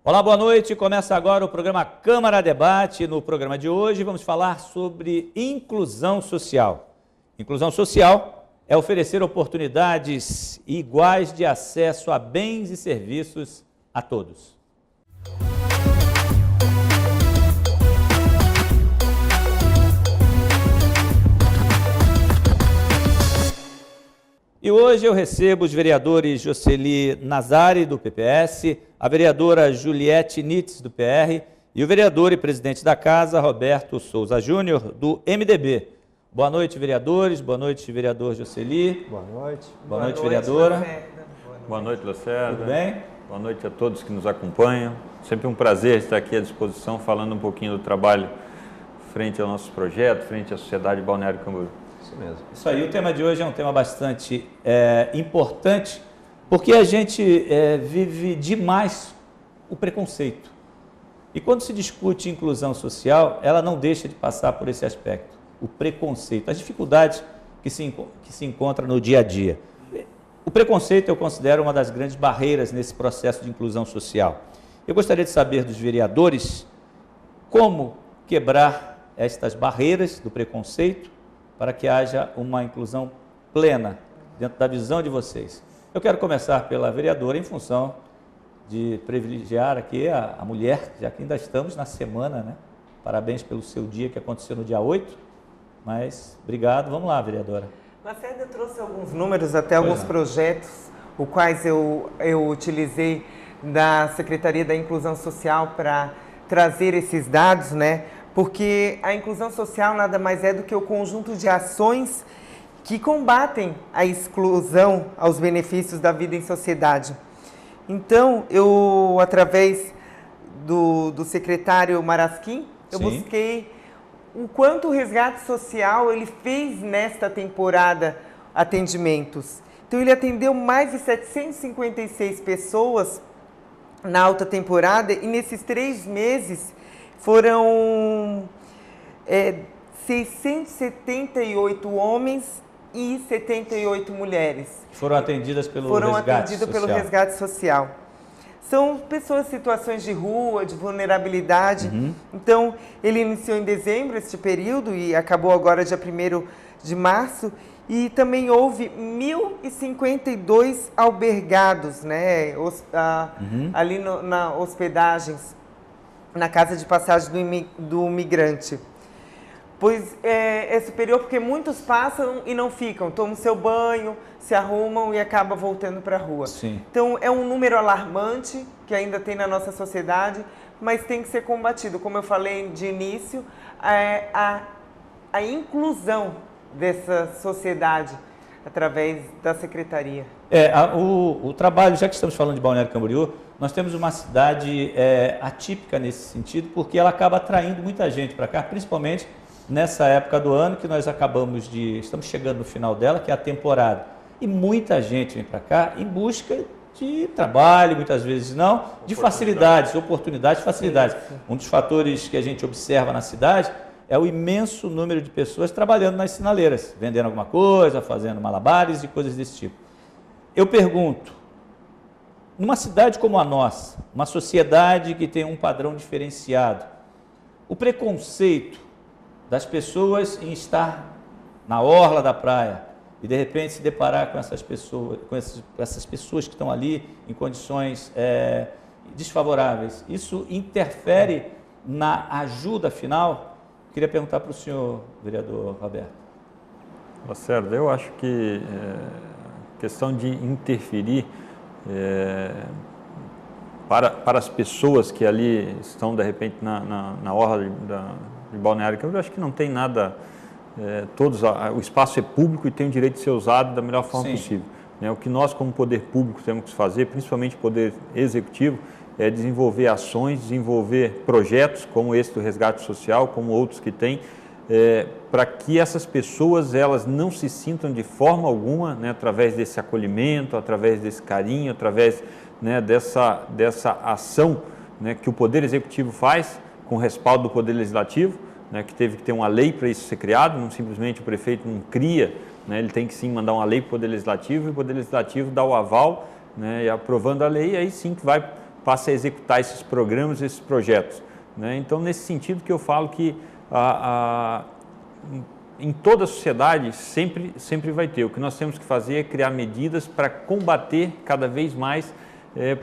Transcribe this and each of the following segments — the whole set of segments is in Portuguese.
Olá, boa noite. Começa agora o programa Câmara Debate. No programa de hoje vamos falar sobre inclusão social. Inclusão social é oferecer oportunidades iguais de acesso a bens e serviços a todos. E hoje eu recebo os vereadores Jocely Nazari, do PPS, a vereadora Juliette Nitz, do PR, e o vereador e presidente da Casa, Roberto Souza Júnior, do MDB. Boa noite, vereadores. Boa noite, vereador Jocely. Boa noite. Boa noite, vereadora. Boa noite, Lacerda. Tudo bem? Boa noite a todos que nos acompanham. Sempre um prazer estar aqui à disposição, falando um pouquinho do trabalho frente ao nosso projeto, frente à sociedade de Balneário Camboriú. Isso mesmo. Isso aí, o tema de hoje é um tema bastante importante, porque a gente vive demais o preconceito. E quando se discute inclusão social, ela não deixa de passar por esse aspecto, o preconceito, as dificuldades que se encontra no dia a dia. O preconceito eu considero uma das grandes barreiras nesse processo de inclusão social. Eu gostaria de saber dos vereadores como quebrar estas barreiras do preconceito para que haja uma inclusão plena dentro da visão de vocês. Eu quero começar pela vereadora, em função de privilegiar aqui a mulher, já que ainda estamos na semana, né? Parabéns pelo seu dia, que aconteceu no dia 8, mas obrigado. Vamos lá, vereadora. Lacerda trouxe alguns números, até alguns projetos, os quais eu utilizei da Secretaria da Inclusão Social para trazer esses dados, né? Porque a inclusão social nada mais é do que o conjunto de ações que combatem a exclusão aos benefícios da vida em sociedade. Então, eu, através do secretário Marasquim, eu busquei o quanto o resgate social ele fez nesta temporada atendimentos. Então, ele atendeu mais de 756 pessoas na alta temporada e nesses 3 meses foram 678 homens e 78 mulheres. Foram atendidas pelo resgate social. São pessoas em situações de rua, de vulnerabilidade. Então, ele iniciou em dezembro este período e acabou agora dia 1º de março. E também houve 1.052 albergados, né, ali na hospedagens, na casa de passagem do migrante. Pois é superior porque muitos passam e não ficam, tomam seu banho, se arrumam e acabam voltando para a rua. Sim. Então é um número alarmante que ainda tem na nossa sociedade, mas tem que ser combatido. Como eu falei de início, a inclusão dessa sociedade através da secretaria. O trabalho, já que estamos falando de Balneário Camboriú, nós temos uma cidade atípica nesse sentido, porque ela acaba atraindo muita gente para cá, principalmente nessa época do ano que nós estamos chegando no final dela, que é a temporada. E muita gente vem para cá em busca de trabalho, muitas vezes não, de facilidades, oportunidades, facilidades. Um dos fatores que a gente observa na cidade é o imenso número de pessoas trabalhando nas sinaleiras, vendendo alguma coisa, fazendo malabares e coisas desse tipo. Eu pergunto, numa cidade como a nossa, uma sociedade que tem um padrão diferenciado, o preconceito das pessoas em estar na orla da praia e de repente se deparar com essas pessoas, essas pessoas que estão ali em condições desfavoráveis, isso interfere na ajuda final? Queria perguntar para o senhor, vereador Roberto. Lacerda, eu acho que questão de interferir para as pessoas que ali estão, de repente, na orla de Balneário Camboriú, eu acho que não tem nada, o espaço é público e tem o direito de ser usado da melhor forma possível. O que nós, como poder público, temos que fazer, principalmente o poder executivo, é desenvolver ações, desenvolver projetos como esse do resgate social, como outros que tem, para que essas pessoas elas não se sintam de forma alguma, através desse acolhimento, através desse carinho, através dessa ação que o Poder Executivo faz com respaldo do Poder Legislativo, que teve que ter uma lei para isso ser criado, não simplesmente o prefeito não cria, ele tem que sim mandar uma lei para o Poder Legislativo e o Poder Legislativo dá o aval, e aprovando a lei, aí sim que vai passe a executar esses programas, esses projetos, né? Então, nesse sentido que eu falo que em toda a sociedade sempre vai ter. O que nós temos que fazer é criar medidas para combater cada vez mais,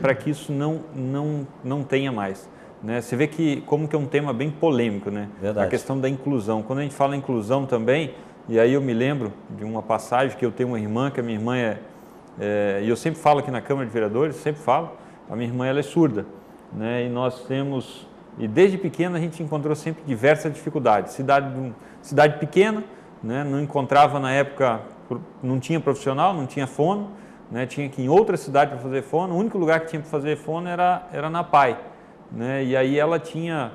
para que isso não tenha mais, né? Você vê como que é um tema bem polêmico, né? Verdade. A questão da inclusão. Quando a gente fala em inclusão também, e aí eu me lembro de uma passagem que eu tenho uma irmã, que a minha irmã e eu sempre falo aqui na Câmara de Vereadores, sempre falo, a minha irmã ela é surda, né? E desde pequena a gente encontrou sempre diversas dificuldades. Cidade pequena, né? Não encontrava na época, não tinha profissional, não tinha fono, né? Tinha que ir em outra cidade para fazer fono. O único lugar que tinha para fazer fono era na PAI, né? E aí ela tinha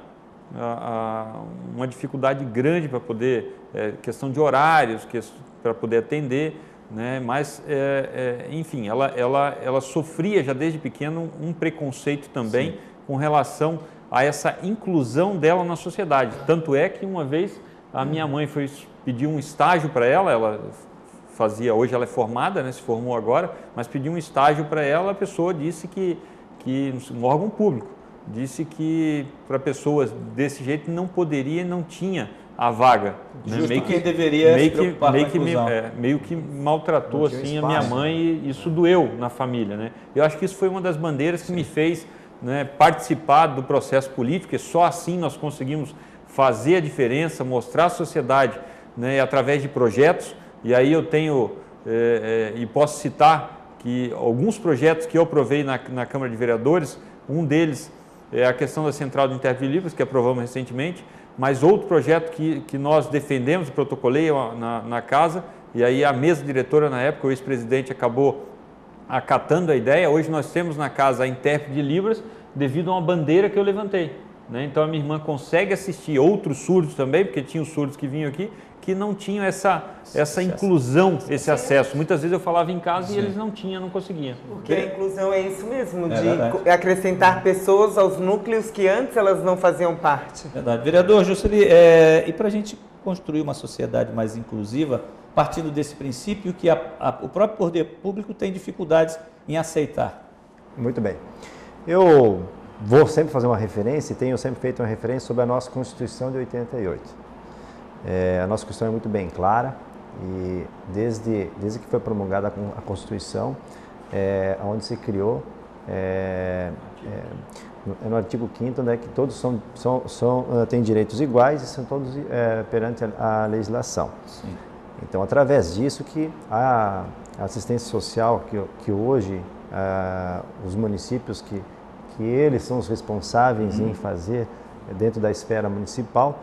uma dificuldade grande para poder, questão de horários, para poder atender, né? Mas, enfim, ela sofria já desde pequeno um preconceito também. Sim. Com relação a essa inclusão dela na sociedade. Tanto é que uma vez a minha mãe foi pedir um estágio para ela hoje ela é formada, né, se formou agora, mas pediu um estágio para ela, a pessoa disse que um órgão público, disse que para pessoas desse jeito não poderia e não tinha a vaga. Justo, né? Quem deveria se preocupar com a inclusão. Meio que maltratou assim, a minha mãe, e isso doeu na família, né? Eu acho que isso foi uma das bandeiras que me fez, né, participar do processo político, e só assim nós conseguimos fazer a diferença, mostrar à sociedade, né, através de projetos. E aí eu tenho, e posso citar que alguns projetos que eu aprovei na Câmara de Vereadores, um deles é a questão da Central de Intérprete de Libras, que aprovamos recentemente, mas outro projeto que nós defendemos, protocolei na casa, e aí a mesa diretora na época, o ex-presidente acabou acatando a ideia. Hoje nós temos na casa a intérprete de Libras devido a uma bandeira que eu levantei, né? Então a minha irmã consegue assistir, outros surdos também, porque tinha os surdos que vinham aqui, que não tinham essa inclusão, esse acesso. Muitas vezes eu falava em casa. Sim. E eles não tinham, não conseguiam. Porque a inclusão é isso mesmo, de acrescentar pessoas aos núcleos que antes elas não faziam parte. Verdade. Vereador Juscelino, e para a gente construir uma sociedade mais inclusiva, partindo desse princípio que o próprio poder público tem dificuldades em aceitar. Muito bem. Eu vou sempre fazer uma referência, e tenho sempre feito uma referência sobre a nossa Constituição de 88. A nossa Constituição é muito bem clara, e desde que foi promulgada a Constituição, onde se criou, no artigo 5º, né, que todos têm direitos iguais e são todos perante a legislação. Sim. Então, através disso que a assistência social, que hoje os municípios que eles são os responsáveis em fazer dentro da esfera municipal,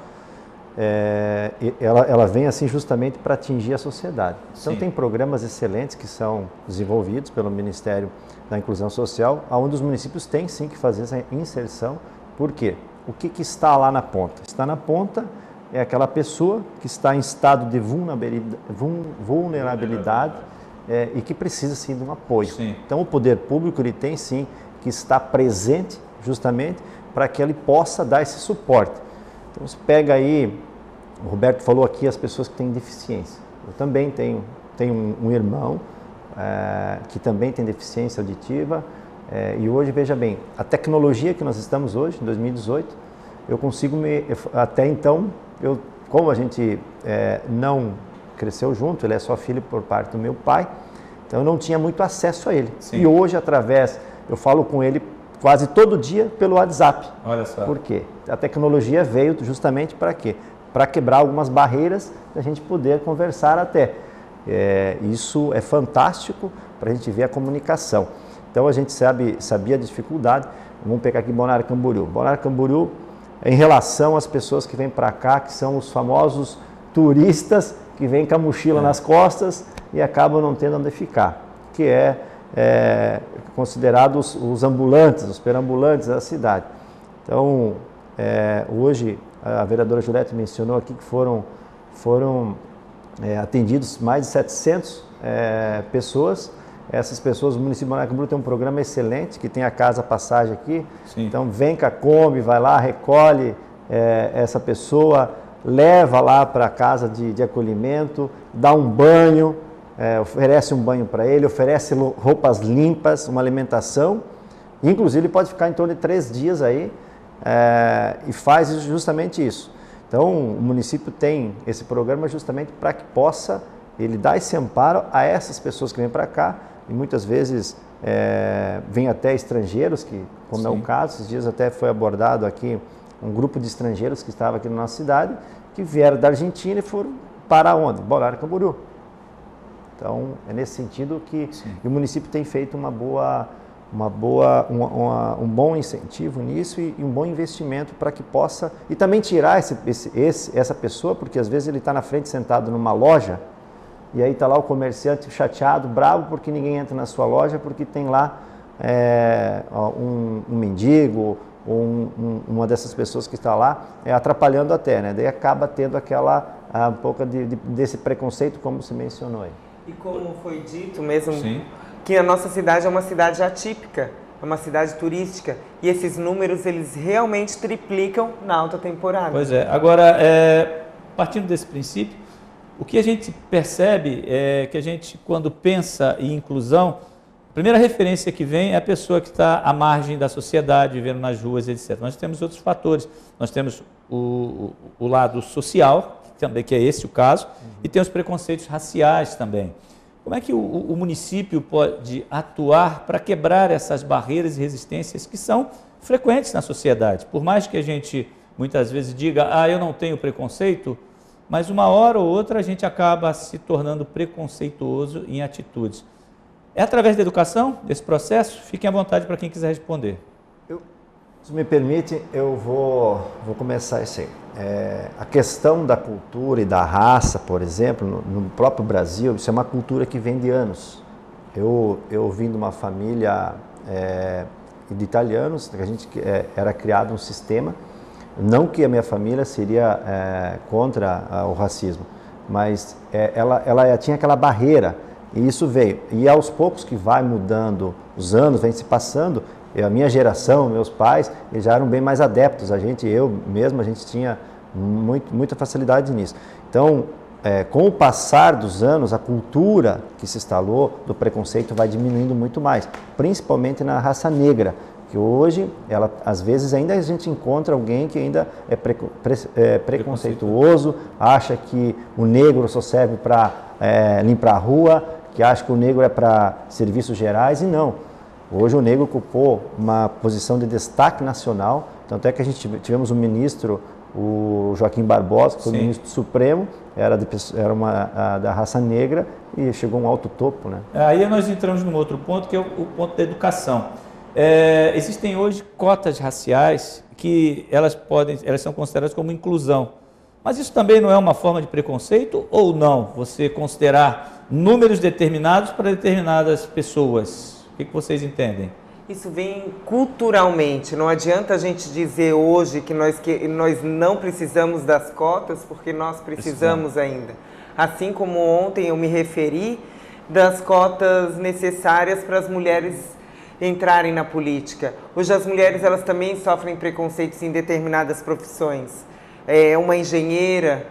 ela vem assim justamente para atingir a sociedade. Então, sim, tem programas excelentes que são desenvolvidos pelo Ministério da Inclusão Social, onde os municípios têm sim que fazer essa inserção. Por quê? O que está lá na ponta? Está na ponta é aquela pessoa que está em estado de vulnerabilidade e que precisa sim de um apoio. Sim. Então o poder público ele tem sim que estar presente justamente para que ele possa dar esse suporte. Então você pega aí, o Roberto falou aqui, as pessoas que têm deficiência. Eu também tenho um irmão que também tem deficiência auditiva, e hoje, veja bem, a tecnologia que nós estamos hoje, em 2018, eu consigo até então, como a gente não cresceu junto, ele é só filho por parte do meu pai, então eu não tinha muito acesso a ele. Sim. E hoje, eu falo com ele quase todo dia pelo WhatsApp. Olha só. Por quê? A tecnologia veio justamente para quê? Para quebrar algumas barreiras, para a gente poder conversar até. Isso é fantástico para a gente ver a comunicação. Então a gente sabia a dificuldade. Vamos pegar aqui Balneário Camboriú. Balneário Camboriú, em relação às pessoas que vêm para cá, que são os famosos turistas que vêm com a mochila nas costas e acabam não tendo onde ficar, que considerados os ambulantes, os perambulantes da cidade. Então, hoje, a vereadora Juliette mencionou aqui que foram atendidos mais de 700 pessoas. Essas pessoas, o município de Balneário Camboriú tem um programa excelente, que tem a casa passagem aqui. Sim. Então, vem com a Kombi, vai lá, recolhe essa pessoa, leva lá para a casa de acolhimento, dá um banho, oferece um banho para ele, oferece roupas limpas, uma alimentação, Inclusive, ele pode ficar em torno de 3 dias aí e faz justamente isso. Então, o município tem esse programa justamente para que possa ele dar esse amparo a essas pessoas que vêm para cá e muitas vezes vêm até estrangeiros, que, como Sim. é o caso, esses dias até foi abordado aqui um grupo de estrangeiros que estava aqui na nossa cidade, que vieram da Argentina e foram para onde? Balneário Camboriú. Então, é nesse sentido que o município tem feito um bom incentivo nisso e um bom investimento para que possa... E também tirar essa pessoa, porque às vezes ele está na frente sentado numa loja e aí está lá o comerciante chateado, bravo, porque ninguém entra na sua loja, porque tem lá um mendigo ou uma dessas pessoas que está lá atrapalhando até, né? Daí acaba tendo um pouco desse preconceito, como se mencionou aí. E como foi dito mesmo, Sim. que a nossa cidade é uma cidade atípica, é uma cidade turística, e esses números eles realmente triplicam na alta temporada. Pois é. Agora, partindo desse princípio, o que a gente percebe é que a gente, quando pensa em inclusão, a primeira referência que vem é a pessoa que está à margem da sociedade, vivendo nas ruas, etc. Nós temos outros fatores. Nós temos o lado social, também, que é esse o caso, e tem os preconceitos raciais também. Como é que o município pode atuar para quebrar essas barreiras e resistências que são frequentes na sociedade? Por mais que a gente muitas vezes diga, eu não tenho preconceito, mas uma hora ou outra a gente acaba se tornando preconceituoso em atitudes. É através da educação, desse processo? Fiquem à vontade para quem quiser responder. Se me permite, eu vou começar isso aí. A questão da cultura e da raça, por exemplo, no próprio Brasil, isso é uma cultura que vem de anos. Eu vim de uma família de italianos, a gente era criado um sistema, não que a minha família seria contra o racismo, mas ela tinha aquela barreira, e isso veio. E aos poucos que vai mudando os anos, vem se passando, a minha geração, meus pais, eles já eram bem mais adeptos. Eu mesmo, a gente tinha muita facilidade nisso. Então, com o passar dos anos, a cultura que se instalou do preconceito vai diminuindo muito mais, principalmente na raça negra, que hoje, às vezes, ainda a gente encontra alguém que ainda é preconceituoso, acha que o negro só serve para limpar a rua, que acha que o negro é para serviços gerais, e não. Hoje o negro ocupou uma posição de destaque nacional, tanto é que a gente tivemos um ministro, o Joaquim Barbosa, que foi o ministro supremo, era da raça negra e chegou a um alto topo, né? Aí nós entramos num outro ponto, que é o ponto da educação. Existem hoje cotas raciais que elas são consideradas como inclusão. Mas isso também não é uma forma de preconceito ou não? Você considerar números determinados para determinadas pessoas? O que vocês entendem? Isso vem culturalmente. Não adianta a gente dizer hoje que nós não precisamos das cotas, porque nós precisamos ainda. Assim como ontem eu me referi das cotas necessárias para as mulheres entrarem na política. Hoje as mulheres elas também sofrem preconceitos em determinadas profissões. Uma engenheira,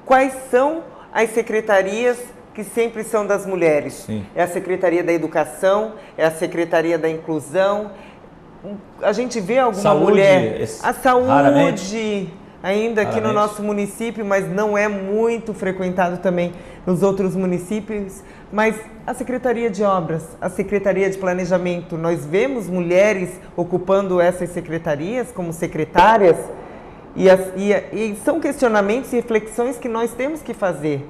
quais são as secretarias que sempre são das mulheres? Sim. É a Secretaria da Educação, é a Secretaria da Inclusão. A gente vê alguma mulher... A saúde, raramente. Ainda aqui no nosso município, mas não é muito frequentado também nos outros municípios. Mas a Secretaria de Obras, a Secretaria de Planejamento, nós vemos mulheres ocupando essas secretarias como secretárias, e são questionamentos e reflexões que nós temos que fazer.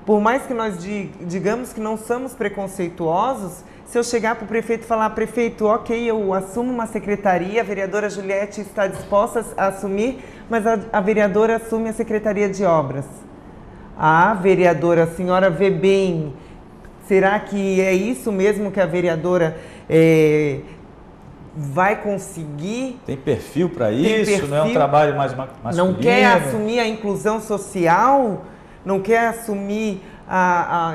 Por mais que nós digamos que não somos preconceituosos, se eu chegar para o prefeito e falar, prefeito, ok, eu assumo uma secretaria, a vereadora Juliette está disposta a assumir, mas a vereadora assume a Secretaria de Obras. Vereadora, a senhora vê bem, será que é isso mesmo que a vereadora vai conseguir? Tem perfil para isso? Não é um trabalho mais masculino? Não quer assumir a inclusão social? Não quer assumir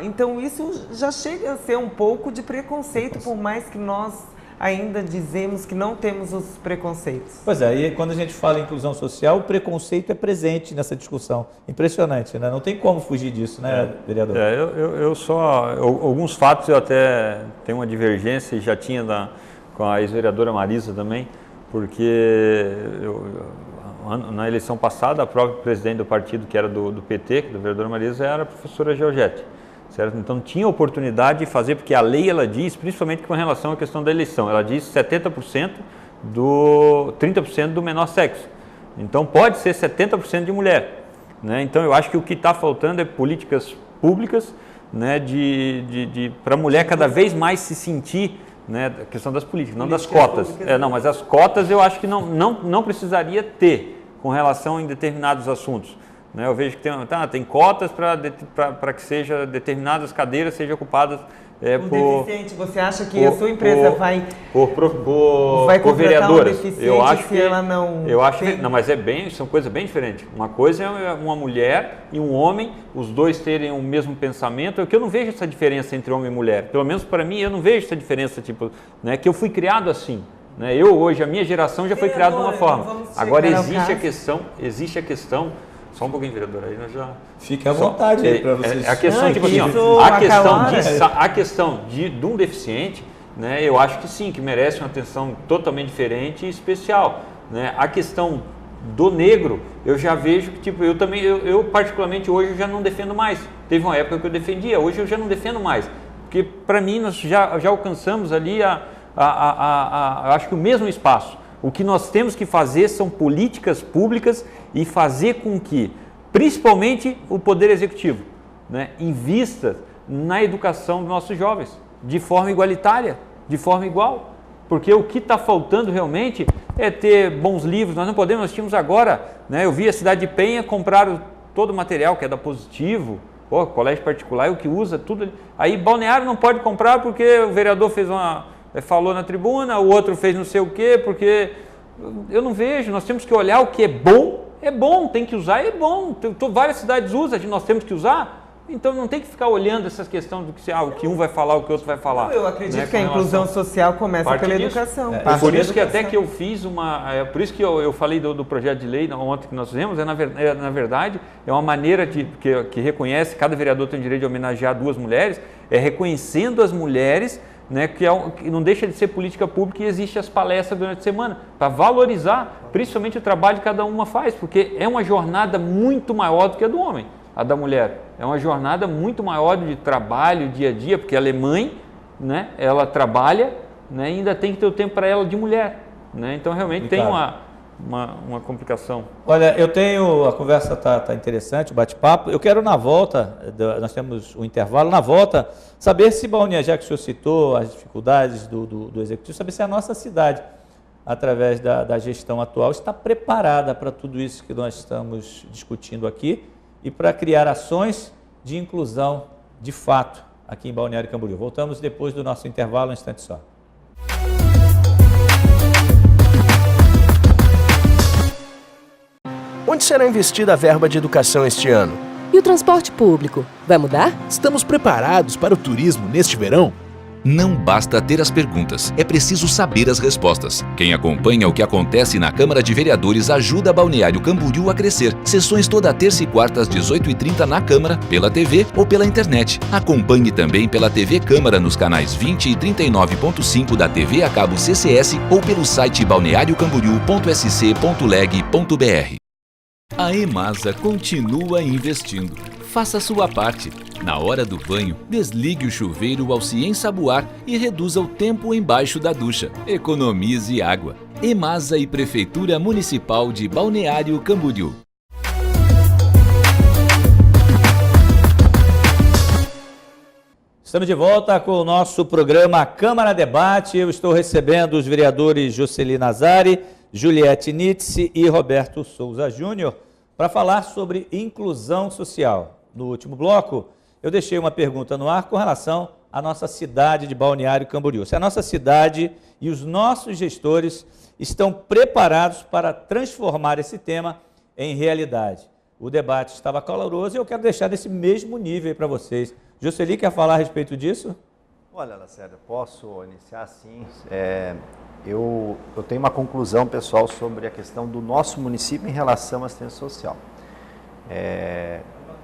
Então isso já chega a ser um pouco de preconceito, por mais que nós ainda dizemos que não temos os preconceitos. Pois é, e quando a gente fala em inclusão social, o preconceito é presente nessa discussão. Impressionante, né? Não tem como fugir disso, né, vereador? Alguns fatos eu até tenho uma divergência, e já tinha com a ex-vereadora Marisa também, porque na eleição passada, a própria presidente do partido, que era do PT, da vereadora Marisa, era a professora Georgette, certo? Então tinha oportunidade de fazer, porque a lei ela diz, principalmente com relação à questão da eleição, ela diz 70% 30% do menor sexo. Então pode ser 70% de mulher, né? Então eu acho que o que está faltando é políticas públicas, né, para a mulher cada vez mais se sentir, né, a questão das políticas, não das cotas. Não, mas as cotas eu acho que não precisaria ter com relação em determinados assuntos. Né? Eu vejo que tem cotas para que seja determinadas cadeiras sejam ocupadas deficiente. Você acha que a sua empresa vai por vereadoras? Eu acho que ela não. Eu acho que não, mas são coisas bem diferentes. Uma coisa é uma mulher e um homem, os dois terem o mesmo pensamento. É que eu não vejo essa diferença entre homem e mulher. Pelo menos para mim, eu não vejo essa diferença, tipo, né, que eu fui criado assim. Né? Eu hoje, a minha geração já foi criada de uma forma. Agora existe a questão. Só um pouquinho, vereadora, aí nós já... Fique à vontade aí para vocês. A questão, tipo assim, a questão de um deficiente, né, eu acho que sim, que merece uma atenção totalmente diferente e especial. Né? A questão do negro, eu já vejo que, tipo, eu particularmente hoje eu já não defendo mais. Teve uma época que eu defendia, hoje eu já não defendo mais. Porque para mim nós já alcançamos ali eu acho que o mesmo espaço. O que nós temos que fazer são políticas públicas e fazer com que, principalmente o Poder Executivo, né, invista na educação dos nossos jovens, de forma igualitária, de forma igual. Porque o que está faltando realmente é ter bons livros. Nós não podemos, nós tínhamos agora, né, eu vi a cidade de Penha comprar todo o material que é da Positivo, colégio particular, o que usa, tudo. Aí Balneário não pode comprar porque o vereador falou na tribuna, o outro fez não sei o quê, porque eu não vejo, nós temos que olhar o que é bom, tem que usar, é bom, várias cidades usam, nós temos que usar, então não tem que ficar olhando essa questão do que, o que um vai falar, o que o outro vai falar. Eu acredito, né, que a inclusão social começa pela educação. Por isso que até que eu fiz por isso que eu falei do projeto de lei ontem que nós fizemos, na verdade, é uma maneira que reconhece, cada vereador tem o direito de homenagear 2 mulheres, é reconhecendo as mulheres, né, que não deixa de ser política pública e existe as palestras durante a semana, para valorizar principalmente o trabalho que cada uma faz, porque é uma jornada muito maior do que a do homem, a da mulher. É uma jornada muito maior de trabalho, dia a dia, porque ela é mãe, né, ela trabalha, né, e ainda tem que ter o tempo para ela de mulher. Né, então realmente tem uma complicação. Olha, a conversa está interessante, o bate-papo. Eu quero na volta, nós temos um intervalo, na volta, saber se Balneário, já que o senhor citou as dificuldades do Executivo, saber se a nossa cidade, através da gestão atual, está preparada para tudo isso que nós estamos discutindo aqui e para criar ações de inclusão de fato aqui em Balneário Camboriú. Voltamos depois do nosso intervalo, um instante só. Onde será investida a verba de educação este ano? E o transporte público? Vai mudar? Estamos preparados para o turismo neste verão? Não basta ter as perguntas, é preciso saber as respostas. Quem acompanha o que acontece na Câmara de Vereadores ajuda Balneário Camboriú a crescer. Sessões toda terça e quarta às 18h30 na Câmara, pela TV ou pela internet. Acompanhe também pela TV Câmara nos canais 20 e 39.5 da TV a cabo CCS ou pelo site balneariocamboriú.sc.leg.br. A Emasa continua investindo. Faça a sua parte. Na hora do banho, desligue o chuveiro ao se ensaboar e reduza o tempo embaixo da ducha. Economize água. Emasa e Prefeitura Municipal de Balneário Camboriú. Estamos de volta com o nosso programa Câmara Debate. Eu estou recebendo os vereadores Jocely Nazari, Juliette Nitze e Roberto Souza Júnior para falar sobre inclusão social. No último bloco, eu deixei uma pergunta no ar com relação à nossa cidade de Balneário Camboriú. Se a nossa cidade e os nossos gestores estão preparados para transformar esse tema em realidade. O debate estava caloroso e eu quero deixar desse mesmo nível para vocês. Jocely, quer falar a respeito disso? Olha, Lacerda, posso iniciar sim. Eu tenho uma conclusão, pessoal, sobre a questão do nosso município em relação à assistência social.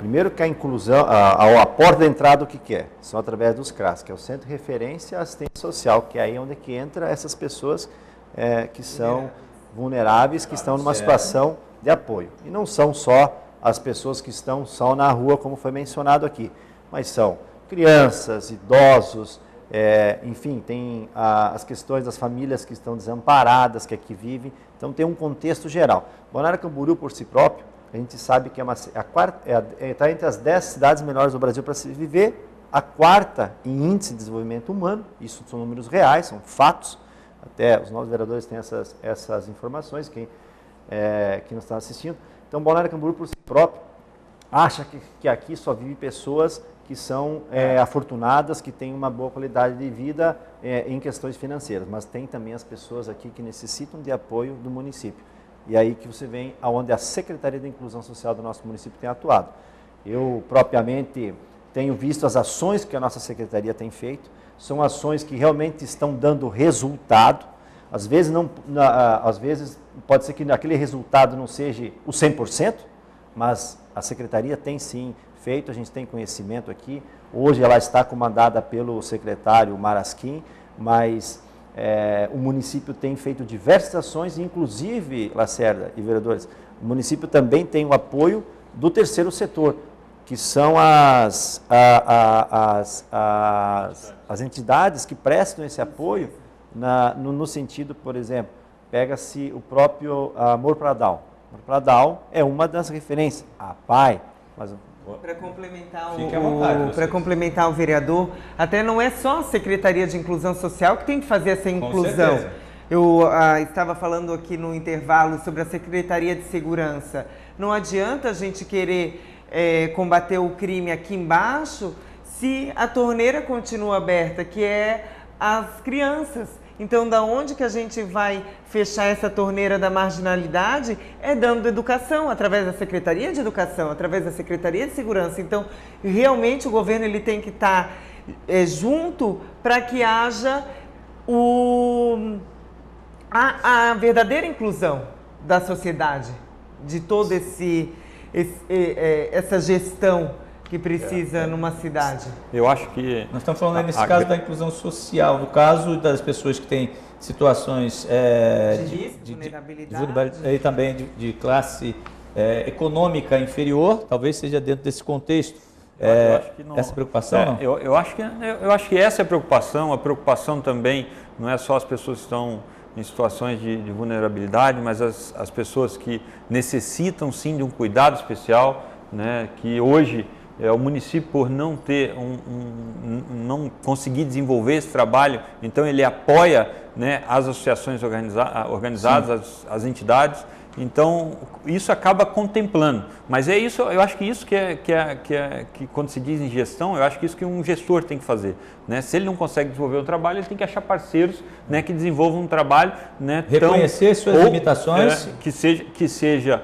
Primeiro que a inclusão, a porta de entrada, o que é? São através dos CRAS, que é o Centro de Referência à Assistência Social, que é aí onde que entra essas pessoas que são vulneráveis, que estão numa situação de apoio. E não são só as pessoas que estão só na rua, como foi mencionado aqui, mas são crianças, idosos, enfim, tem as questões das famílias que estão desamparadas, que aqui vivem, então tem um contexto geral. Balneário Camboriú, por si próprio, a gente sabe que está entre as 10 cidades melhores do Brasil para se viver, a quarta em índice de desenvolvimento humano, isso são números reais, são fatos, até os nossos vereadores têm essas informações, quem nos está assistindo. Então, Balneário Camboriú, por si próprio, acha que aqui só vive pessoas que são afortunadas, que têm uma boa qualidade de vida em questões financeiras, mas tem também as pessoas aqui que necessitam de apoio do município. E aí que você vem aonde a Secretaria da Inclusão Social do nosso município tem atuado. Eu, propriamente, tenho visto as ações que a nossa Secretaria tem feito, são ações que realmente estão dando resultado. Às vezes pode ser que aquele resultado não seja o 100%, mas a Secretaria tem sim feito, a gente tem conhecimento aqui. Hoje ela está comandada pelo secretário Marasquim, mas o município tem feito diversas ações, inclusive, Lacerda e vereadores, o município também tem o apoio do terceiro setor, que são as entidades que prestam esse apoio no sentido, por exemplo, pega-se o próprio Amor Pradal. Amor Pradal é uma das referências, a PAI, mas... Para complementar o vereador, até não é só a Secretaria de Inclusão Social que tem que fazer essa inclusão. Eu estava falando aqui no intervalo sobre a Secretaria de Segurança. Não adianta a gente querer combater o crime aqui embaixo se a torneira continua aberta, que é as crianças. Então, da onde que a gente vai fechar essa torneira da marginalidade? É dando educação, através da Secretaria de Educação, através da Secretaria de Segurança. Então, realmente o governo ele tem que estar junto para que haja a verdadeira inclusão da sociedade, de toda essa gestão que precisa numa cidade. Eu acho que... Nós estamos falando aí nesse caso da inclusão social, no caso das pessoas que têm situações de vulnerabilidade e também de classe econômica inferior, talvez seja dentro desse contexto. Eu acho que não, essa preocupação, não? Eu acho que essa é a preocupação também não é só as pessoas que estão em situações de vulnerabilidade, mas as pessoas que necessitam sim de um cuidado especial, né, que hoje o município, por não ter não conseguir desenvolver esse trabalho, então ele apoia, né, as associações organizadas, as entidades. Então isso acaba contemplando, mas é isso. Eu acho que isso que quando se diz em gestão, eu acho que isso que um gestor tem que fazer, né? Se ele não consegue desenvolver o trabalho, ele tem que achar parceiros, né, que desenvolvam um trabalho, né, reconhecer suas limitações, que seja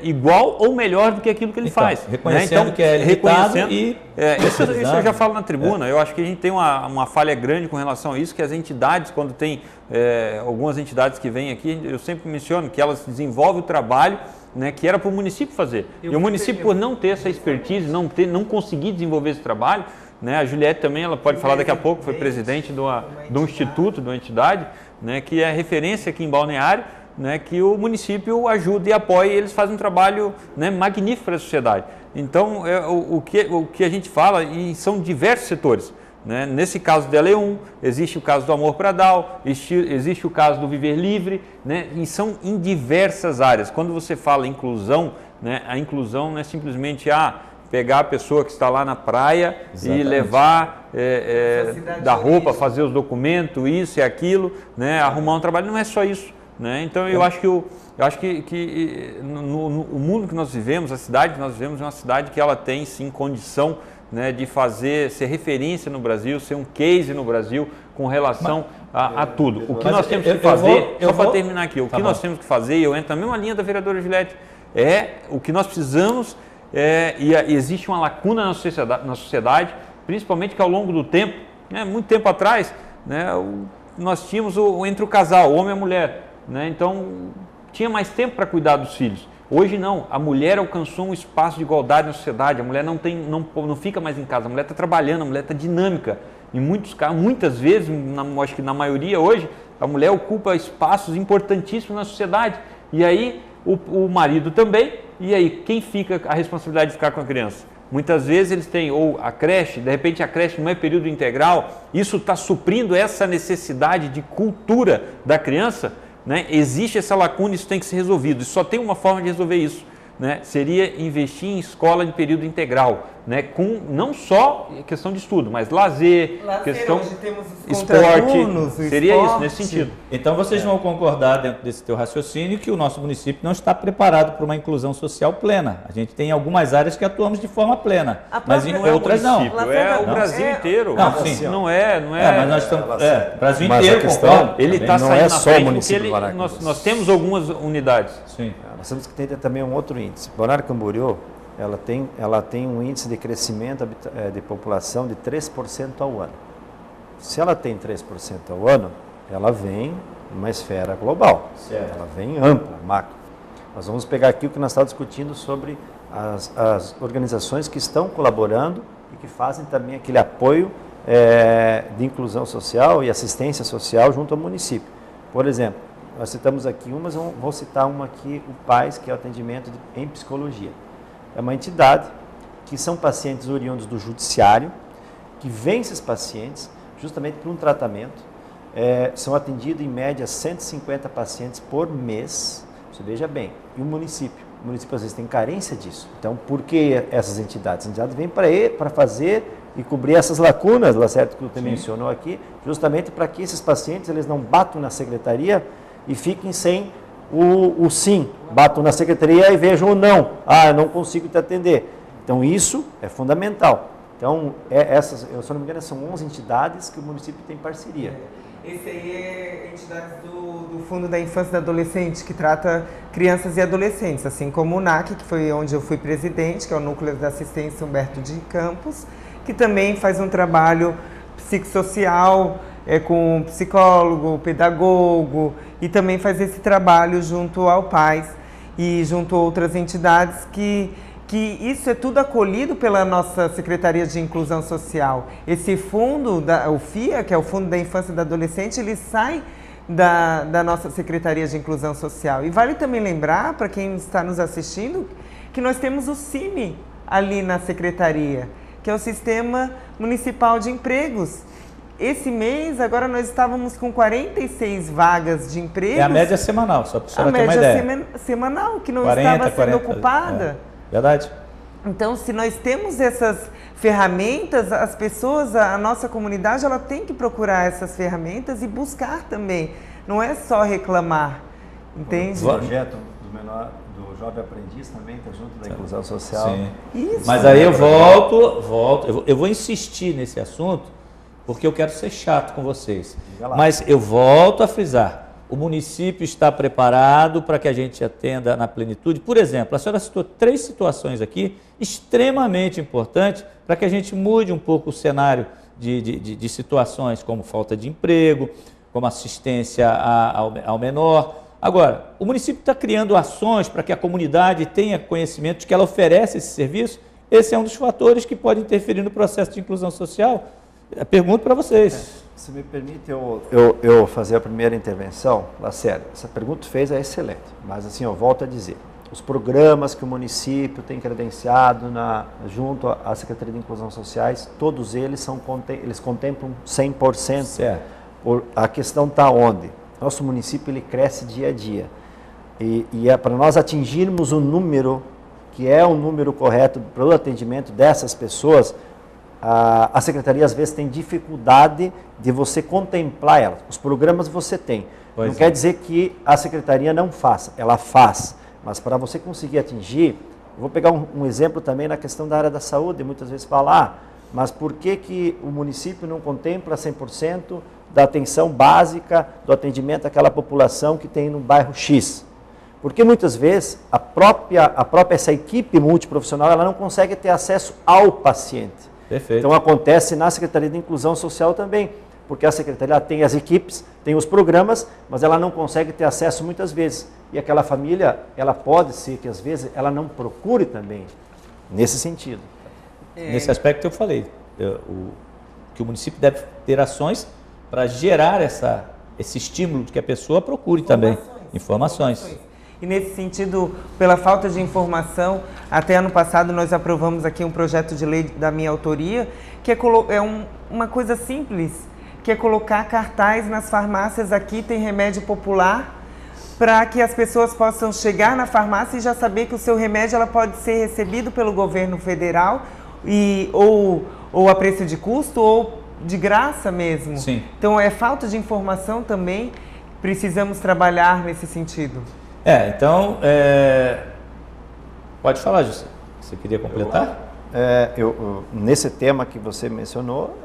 igual ou melhor do que aquilo que ele faz, reconhecendo, né? Então, que é limitado isso eu já falo na tribuna. Eu acho que a gente tem uma falha grande com relação a isso, que as entidades, quando tem algumas entidades que vêm aqui, eu sempre menciono que elas desenvolvem o trabalho, né, que era para o município fazer. E o município, por não ter essa expertise, não conseguir desenvolver esse trabalho, né, a Juliette também, ela pode falar daqui a pouco, foi presidente de um instituto, de uma entidade, né, que é referência aqui em Balneário, né, que o município ajuda e apoia, e eles fazem um trabalho, né, magnífico para a sociedade. Então, o que a gente fala, e são diversos setores, né? Nesse caso dela é existe o caso do Amor Pradal, existe o caso do Viver Livre, né? E são em diversas áreas. Quando você fala inclusão, né, a inclusão não é simplesmente pegar a pessoa que está lá na praia, exatamente, e levar, dar roupa, fazer os documentos, isso e aquilo, né, arrumar um trabalho, não é só isso, né? Então eu acho que no mundo que nós vivemos, a cidade que nós vivemos é uma cidade que ela tem sim condição, né, de ser referência no Brasil, ser um case no Brasil com relação a tudo. O que nós temos que fazer, só para terminar aqui, o que nós temos que fazer, e eu entro na mesma linha da vereadora Juliette, o que nós precisamos, e existe uma lacuna na sociedade, principalmente que ao longo do tempo, né, muito tempo atrás, né, nós tínhamos entre o casal, o homem e a mulher, né, então tinha mais tempo para cuidar dos filhos. Hoje não, a mulher alcançou um espaço de igualdade na sociedade, a mulher não fica mais em casa, a mulher está trabalhando, a mulher está dinâmica. Em muitos casos, muitas vezes, acho que na maioria hoje, a mulher ocupa espaços importantíssimos na sociedade. E aí o marido também, e aí quem fica a responsabilidade de ficar com a criança? Muitas vezes eles têm ou a creche, de repente a creche não é período integral, isso está suprindo essa necessidade de cultura da criança, né? Existe essa lacuna, isso tem que ser resolvido, e só tem uma forma de resolver isso, né? Seria investir em escola de período integral, né? Com não só questão de estudo, mas lazer questão hoje temos os esporte, seria esporte. Isso, nesse sentido. Então vocês vão concordar dentro desse teu raciocínio que o nosso município não está preparado para uma inclusão social plena. A gente tem algumas áreas que atuamos de forma plena, mas em outras não. É o Brasil inteiro. Não, sim. Não é. Mas nós estamos, Brasil inteiro, concordo. Ele está saindo na frente porque nós temos algumas unidades. Sim. Nós temos que ter também um outro índice. Balneário Camboriú, ela tem um índice de crescimento de população de 3% ao ano. Se ela tem 3% ao ano, ela vem numa esfera global, ela vem ampla, macro. Nós vamos pegar aqui o que nós estamos discutindo sobre as organizações que estão colaborando e que fazem também aquele apoio de inclusão social e assistência social junto ao município. Por exemplo, nós citamos aqui umas, vou citar uma aqui, o PAIS, que é o atendimento em psicologia. É uma entidade que são pacientes oriundos do judiciário, que vêm esses pacientes justamente para um tratamento. São atendidos em média 150 pacientes por mês, você veja bem, e o município às vezes tem carência disso. Então, por que essas entidades? As entidades vêm para fazer e cobrir essas lacunas, Lacerda, que você mencionou aqui, justamente para que esses pacientes eles não batam na secretaria e fiquem sem o sim, batam na secretaria e vejam o não. Eu não consigo te atender. Então, isso é fundamental. Então, se eu não me engano, são 11 entidades que o município tem parceria. Esse aí é entidades do Fundo da Infância e do Adolescente, que trata crianças e adolescentes, assim como o NAC, que foi onde eu fui presidente, que é o Núcleo da Assistência Humberto de Campos, que também faz um trabalho psicossocial, com psicólogo, pedagogo, e também faz esse trabalho junto ao PAIS e junto a outras entidades que isso é tudo acolhido pela nossa Secretaria de Inclusão Social. Esse fundo, o FIA, que é o Fundo da Infância e do Adolescente, ele sai da nossa Secretaria de Inclusão Social. E vale também lembrar, para quem está nos assistindo, que nós temos o CIMI ali na Secretaria, que é o Sistema Municipal de Empregos. Esse mês, agora nós estávamos com 46 vagas de empregos. É a média semanal, só para a senhora ter uma ideia. A média semanal, que não estava sendo ocupada. Verdade. Então, se nós temos essas ferramentas, as pessoas, a nossa comunidade, ela tem que procurar essas ferramentas e buscar também. Não é só reclamar, entende? O projeto do Jovem Aprendiz também está junto da inclusão social. Sim. Isso. Mas aí eu eu vou insistir nesse assunto, porque eu quero ser chato com vocês. Mas eu volto a frisar. O município está preparado para que a gente atenda na plenitude. Por exemplo, a senhora citou 3 situações aqui extremamente importantes para que a gente mude um pouco o cenário de situações como falta de emprego, como assistência ao menor. Agora, o município está criando ações para que a comunidade tenha conhecimento de que ela oferece esse serviço. Esse é um dos fatores que pode interferir no processo de inclusão social. Pergunto para vocês. Se me permite eu fazer a primeira intervenção, Lacerda, essa pergunta que fez é excelente, mas assim, eu volto a dizer, os programas que o município tem credenciado junto à Secretaria de Inclusão Sociais, todos eles eles contemplam 100%. Certo. A questão está onde? Nosso município ele cresce dia a dia e é para nós atingirmos o número que é o número correto para o atendimento dessas pessoas. A Secretaria às vezes tem dificuldade de você contemplar elas. Os programas você tem. Não quer dizer que a Secretaria não faça, ela faz. Mas para você conseguir atingir, eu vou pegar um exemplo também na questão da área da saúde. Muitas vezes fala, mas por que o município não contempla 100% da atenção básica, do atendimento àquela população que tem no bairro X? Porque muitas vezes a própria essa equipe multiprofissional ela não consegue ter acesso ao paciente. Perfeito. Então acontece na Secretaria de Inclusão Social também, porque a Secretaria tem as equipes, tem os programas, mas ela não consegue ter acesso muitas vezes. E aquela família, ela pode ser que às vezes ela não procure também, nesse sentido. Nesse aspecto eu falei, que o município deve ter ações para gerar esse estímulo de que a pessoa procure também informações. E nesse sentido, pela falta de informação, até ano passado nós aprovamos aqui um projeto de lei da minha autoria, que uma coisa simples, que é colocar cartaz nas farmácias, aqui tem remédio popular, para que as pessoas possam chegar na farmácia e já saber que o seu remédio ela pode ser recebido pelo governo federal, ou a preço de custo, ou de graça mesmo. Sim. Então é falta de informação também, precisamos trabalhar nesse sentido. Então, pode falar, José. Você queria completar? Nesse tema que você mencionou,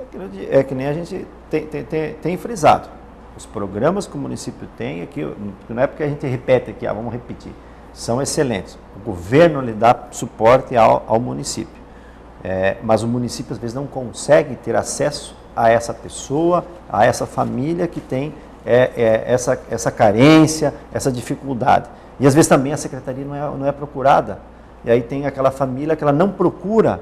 é que nem a gente tem frisado. Os programas que o município tem aqui, não é porque a gente repete aqui, vamos repetir, são excelentes. O governo lhe dá suporte ao município, mas o município às vezes não consegue ter acesso a essa pessoa, a essa família que tem essa carência, essa dificuldade. E às vezes também a secretaria não é procurada. E aí tem aquela família que ela não procura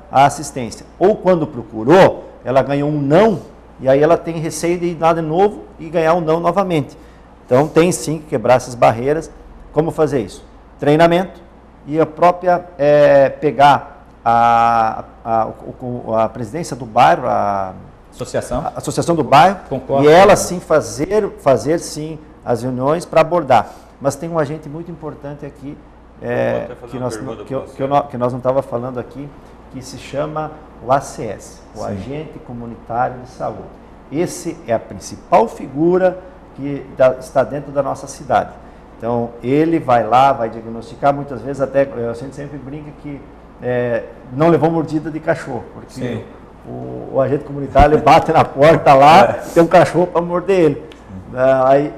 a assistência. Ou quando procurou, ela ganhou um não, e aí ela tem receio de ir lá de novo e ganhar um não novamente. Então tem sim que quebrar essas barreiras. Como fazer isso? Treinamento e a própria pegar a presidência do bairro, a associação do bairro, concordo, e ela sim fazer sim as reuniões para abordar. Mas tem um agente muito importante aqui, que nós não estávamos falando aqui, que se chama o ACS, o Agente Comunitário de Saúde. Esse é a principal figura que está dentro da nossa cidade. Então, ele vai lá, vai diagnosticar, muitas vezes até, a gente sempre brinca que não levou mordida de cachorro, porque o agente comunitário bate na porta lá, tem um cachorro para morder ele.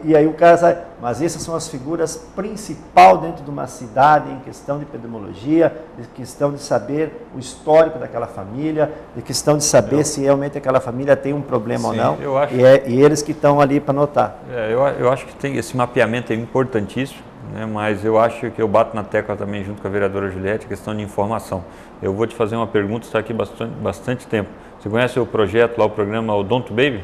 E aí o cara sai. Mas essas são as figuras principais dentro de uma cidade em questão de epidemiologia, de questão de saber o histórico daquela família, de questão de saber se realmente aquela família tem um problema ou não. E eles que estão ali para notar. Eu acho que esse mapeamento é importantíssimo, né, mas eu acho que eu bato na tecla também junto com a vereadora Juliette, a questão de informação. Eu vou te fazer uma pergunta, está aqui bastante tempo. Você conhece o projeto lá, o programa Odonto Baby?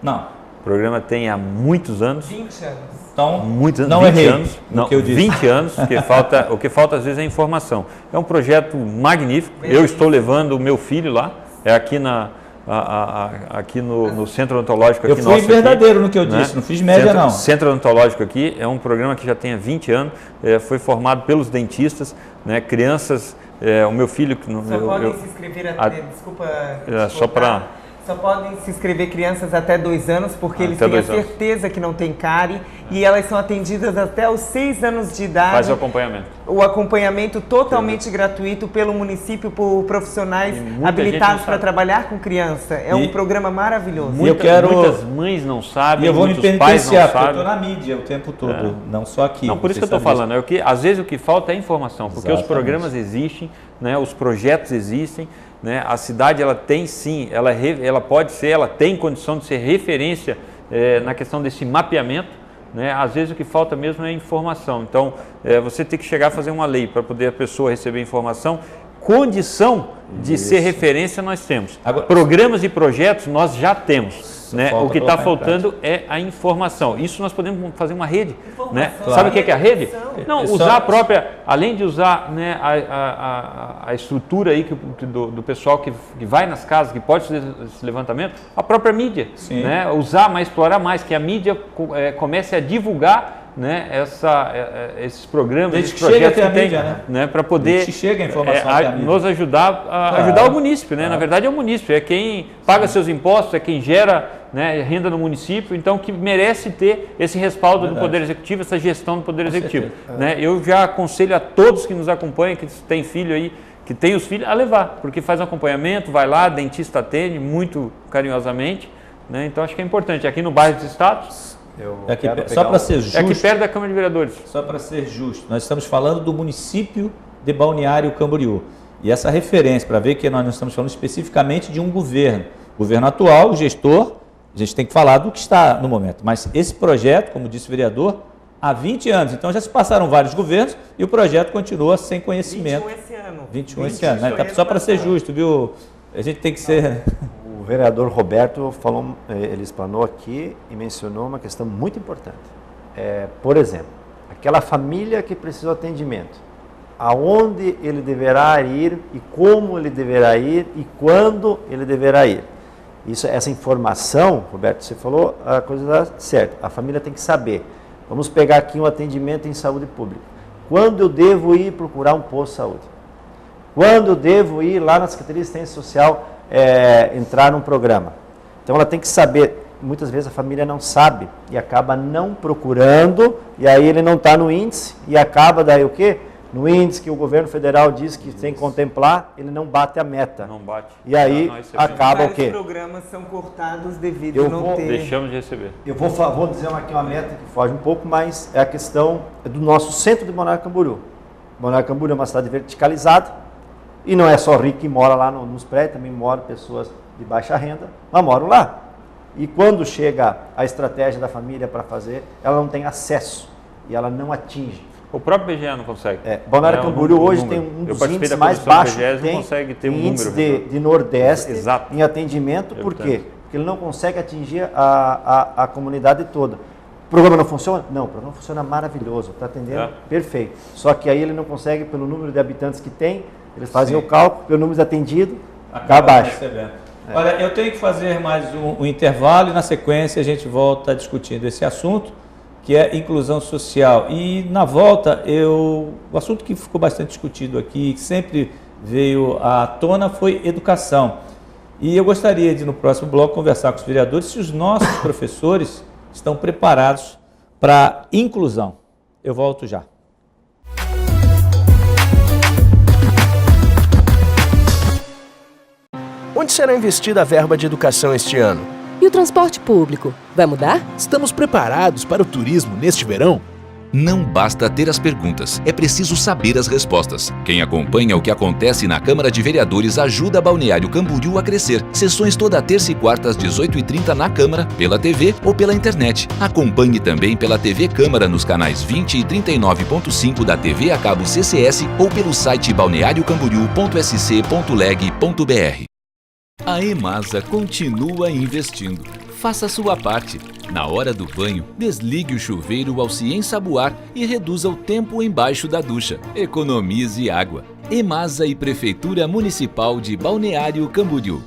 Não. O programa tem há muitos anos. 20 anos. Então, muitos anos, não 20 errei anos, no que eu disse. 20 anos, o que falta às vezes é informação. É um projeto magnífico, eu estou levando o meu filho lá, aqui no Centro Odontológico aqui. Eu fui verdadeiro no que eu disse, não fiz média não. Centro Odontológico aqui é um programa que já tem há 20 anos, foi formado pelos dentistas, né, crianças, o meu filho... Só podem se inscrever desculpa... Só podem se inscrever crianças até 2 anos, porque eles têm a certeza que não tem cárie, e elas são atendidas até os 6 anos de idade. Faz o acompanhamento. O acompanhamento totalmente gratuito pelo município, por profissionais habilitados para trabalhar com criança. É um programa maravilhoso. Muitas mães não sabem, e eu vou me penitenciar, porque eu estou na mídia o tempo todo, não só aqui. Não, por isso que eu estou falando, às vezes o que falta é informação, porque os programas existem, né, os projetos existem, né, a cidade ela tem sim, ela pode ser, ela tem condição de ser referência na questão desse mapeamento, né, às vezes o que falta mesmo é informação. Então, você tem que chegar a fazer uma lei para poder a pessoa receber informação, condição de ser referência nós temos. Agora, programas e projetos nós já temos. Né? O que está faltando é a informação. Isso nós podemos fazer uma rede. Né? Claro. Sabe o que é a rede? Não, usar a própria, além de usar, né, a estrutura aí do pessoal que vai nas casas, que pode fazer esse levantamento, a própria mídia. Né? Usar mais, explorar mais, que a mídia comece a divulgar, né, esses programas, esses projetos que tem, né, para poder chega a informação nos ajudar a ajudar o município, né? Na verdade é o município, é quem paga seus impostos, é quem gera, né, renda no município, então que merece ter esse respaldo do Poder Executivo, essa gestão do Poder Executivo. Né? Eu já aconselho a todos que nos acompanham, que tem filho aí, que tem os filhos, a levar, porque faz um acompanhamento, vai lá, dentista atende muito carinhosamente, né? Então acho que é importante. Aqui no bairro dos Estados, só para ser justo, é aqui perto da Câmara de Vereadores. Só para ser justo, nós estamos falando do município de Balneário Camboriú. E essa referência, para ver que nós não estamos falando especificamente de um governo. O governo atual, o gestor, A gente tem que falar do que está no momento. Mas esse projeto, como disse o vereador, há 20 anos. Então já se passaram vários governos e o projeto continua sem conhecimento. 21 esse ano. 21 esse ano. Né? Só para ser justo, viu? A gente tem que ser... O vereador Roberto falou, ele explanou aqui e mencionou uma questão muito importante. Por exemplo, aquela família que precisou de atendimento, aonde ele deverá ir e como ele deverá ir e quando ele deverá ir. Essa informação, Roberto, você falou, a coisa está certa. A família tem que saber. Vamos pegar aqui um atendimento em saúde pública. Quando eu devo ir procurar um posto de saúde? Quando eu devo ir lá na Secretaria de Assistência Social entrar num programa? Então ela tem que saber. Muitas vezes a família não sabe e acaba não procurando, e aí ele não está no índice e acaba daí o quê? No índice que o governo federal diz que tem que contemplar, ele não bate a meta. Não bate. E aí acaba o quê? Os programas são cortados devido a não ter... Deixamos de receber. Eu vou dizer aqui uma meta que foge um pouco, mas é a questão do nosso centro de Balneário Camboriú. Balneário Camboriú é uma cidade verticalizada e não é só rico que mora lá nos prédios, também moram pessoas de baixa renda, mas moram lá. E quando chega a estratégia da família para fazer, ela não tem acesso e ela não atinge. O próprio BGE não consegue. Balneário Camboriú hoje tem um dos índices mais baixos que tem, consegue ter índice de Nordeste Exato. em atendimento. Por quê? Porque ele não consegue atingir a comunidade toda. O programa não funciona? Não, o programa funciona maravilhoso, está atendendo perfeito. Só que aí ele não consegue, pelo número de habitantes que tem, eles fazem o cálculo, pelo número de atendidos, está abaixo. Olha, eu tenho que fazer mais um intervalo e na sequência a gente volta discutindo esse assunto, que é inclusão social. E na volta, o assunto que ficou bastante discutido aqui, que sempre veio à tona, foi educação. E eu gostaria de, no próximo bloco, conversar com os vereadores se os nossos professores estão preparados para inclusão. Eu volto já. Onde será investida a verba de educação este ano? E o transporte público? Vai mudar? Estamos preparados para o turismo neste verão? Não basta ter as perguntas, é preciso saber as respostas. Quem acompanha o que acontece na Câmara de Vereadores ajuda Balneário Camboriú a crescer. Sessões toda terça e quarta às 18h30 na Câmara, pela TV ou pela internet. Acompanhe também pela TV Câmara nos canais 20 e 39.5 da TV a cabo CCS ou pelo site balneariocamboriú.sc.leg.br. A Emasa continua investindo. Faça a sua parte. Na hora do banho, desligue o chuveiro ao se ensaboar e reduza o tempo embaixo da ducha. Economize água. Emasa e Prefeitura Municipal de Balneário Camboriú.